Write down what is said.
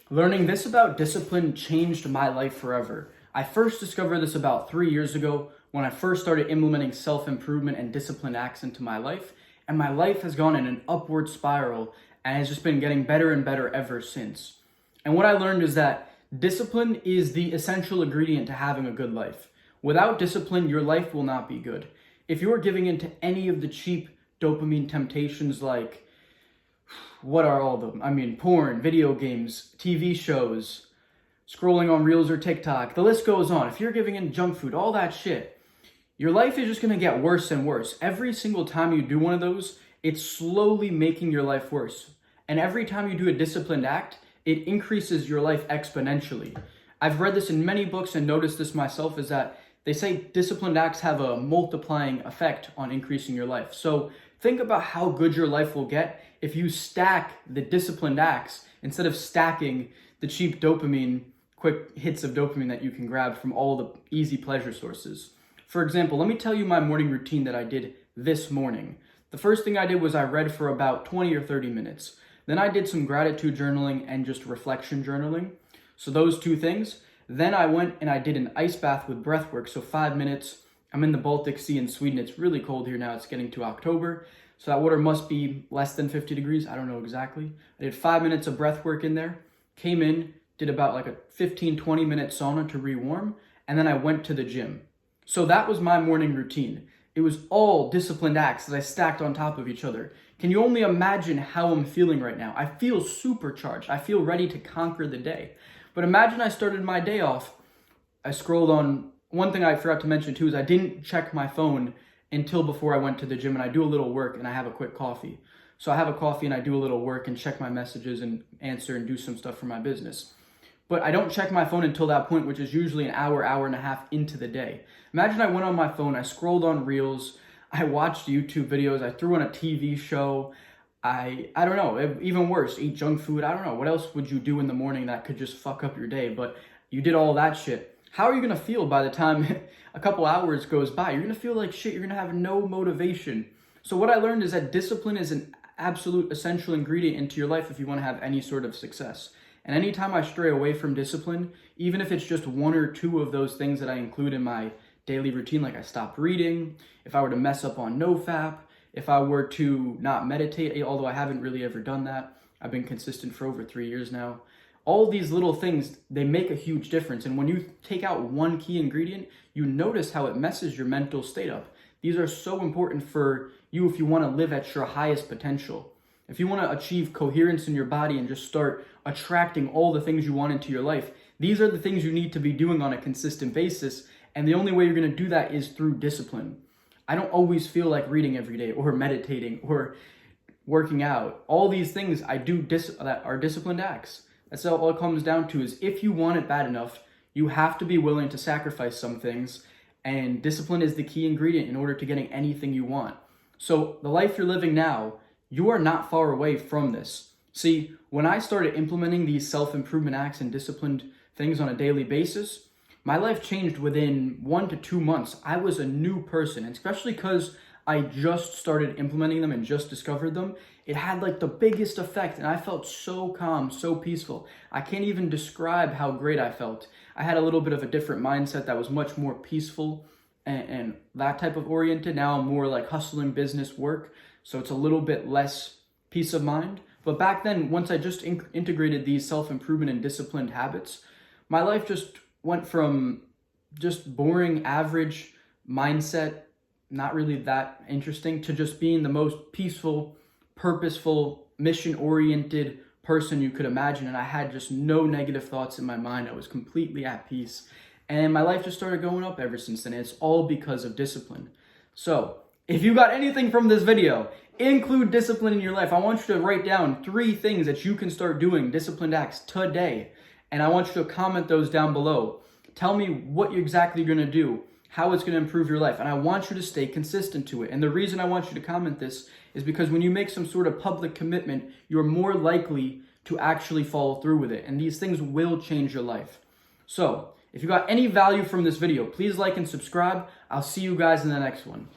Learning this about discipline changed my life forever. I first discovered this about 3 years ago when I first started implementing self-improvement and disciplined acts into my life, and my life has gone in an upward spiral and has just been getting better and better ever since. And what I learned is that discipline is the essential ingredient to having a good life. Without discipline, your life will not be good. If you're giving into any of the cheap dopamine temptations like what are all of them? Porn, video games, TV shows, scrolling on Reels or TikTok, the list goes on. If you're giving in junk food, all that shit, your life is just gonna get worse and worse. Every single time you do one of those, it's slowly making your life worse. And every time you do a disciplined act, it increases your life exponentially. I've read this in many books and noticed this myself, is that they say disciplined acts have a multiplying effect on increasing your life. So think about how good your life will get if you stack the disciplined acts instead of stacking the cheap dopamine, quick hits of dopamine that you can grab from all the easy pleasure sources. For example, let me tell you my morning routine that I did this morning. The first thing I did was I read for about 20 or 30 minutes. Then I did some gratitude journaling and just reflection journaling. So those two things. Then I went and I did an ice bath with breath work. So 5 minutes. I'm in the Baltic Sea in Sweden. It's really cold here now. It's getting to October. So that water must be less than 50 degrees. I don't know exactly. I did 5 minutes of breath work in there. Came in, did about like a 15, 20 minute sauna to rewarm. And then I went to the gym. So that was my morning routine. It was all disciplined acts that I stacked on top of each other. Can you only imagine how I'm feeling right now? I feel supercharged. I feel ready to conquer the day. But imagine I started my day off. I scrolled on. One thing I forgot to mention too is I didn't check my phone until before I went to the gym, and I do a little work and I have a quick coffee. So I have a coffee and I do a little work and check my messages and answer and do some stuff for my business. But I don't check my phone until that point, which is usually an hour, hour and a half into the day. Imagine I went on my phone, I scrolled on Reels, I watched YouTube videos, I threw on a TV show, I don't know, even worse, eat junk food. I don't know, what else would you do in the morning that could just fuck up your day? But you did all that shit. How are you gonna feel by the time a couple hours goes by? You're gonna feel like shit, you're gonna have no motivation. So what I learned is that discipline is an absolute essential ingredient into your life if you wanna have any sort of success. And anytime I stray away from discipline, even if it's just one or two of those things that I include in my daily routine, like I stopped reading, if I were to mess up on NoFap, if I were to not meditate, although I haven't really ever done that, I've been consistent for over 3 years now. All these little things, they make a huge difference. And when you take out one key ingredient, you notice how it messes your mental state up. These are so important for you if you want to live at your highest potential. If you want to achieve coherence in your body and just start attracting all the things you want into your life, these are the things you need to be doing on a consistent basis. And the only way you're going to do that is through discipline. I don't always feel like reading every day or meditating or working out. All these things I do that are disciplined acts. That's all it comes down to, is if you want it bad enough, you have to be willing to sacrifice some things. And discipline is the key ingredient in order to getting anything you want. So the life you're living now, you are not far away from this. See, when I started implementing these self-improvement acts and disciplined things on a daily basis, my life changed within 1 to 2 months. I was a new person, and especially because I just started implementing them and just discovered them, it had like the biggest effect, and I felt so calm, so peaceful. I can't even describe how great I felt. I had a little bit of a different mindset that was much more peaceful and that type of oriented. Now I'm more like hustling business work, so it's a little bit less peace of mind. But back then, once I just integrated these self-improvement and disciplined habits, my life just went from just boring, average mindset, not really that interesting, to just being the most peaceful, purposeful, mission-oriented person you could imagine. And I had just no negative thoughts in my mind. I was completely at peace. And my life just started going up ever since then. It's all because of discipline. So if you got anything from this video, include discipline in your life. I want you to write down 3 things that you can start doing, disciplined acts, today. And I want you to comment those down below. Tell me what you're exactly going to do, how it's going to improve your life. And I want you to stay consistent to it. And the reason I want you to comment this is because when you make some sort of public commitment, you're more likely to actually follow through with it. And these things will change your life. So if you got any value from this video, please like and subscribe. I'll see you guys in the next one.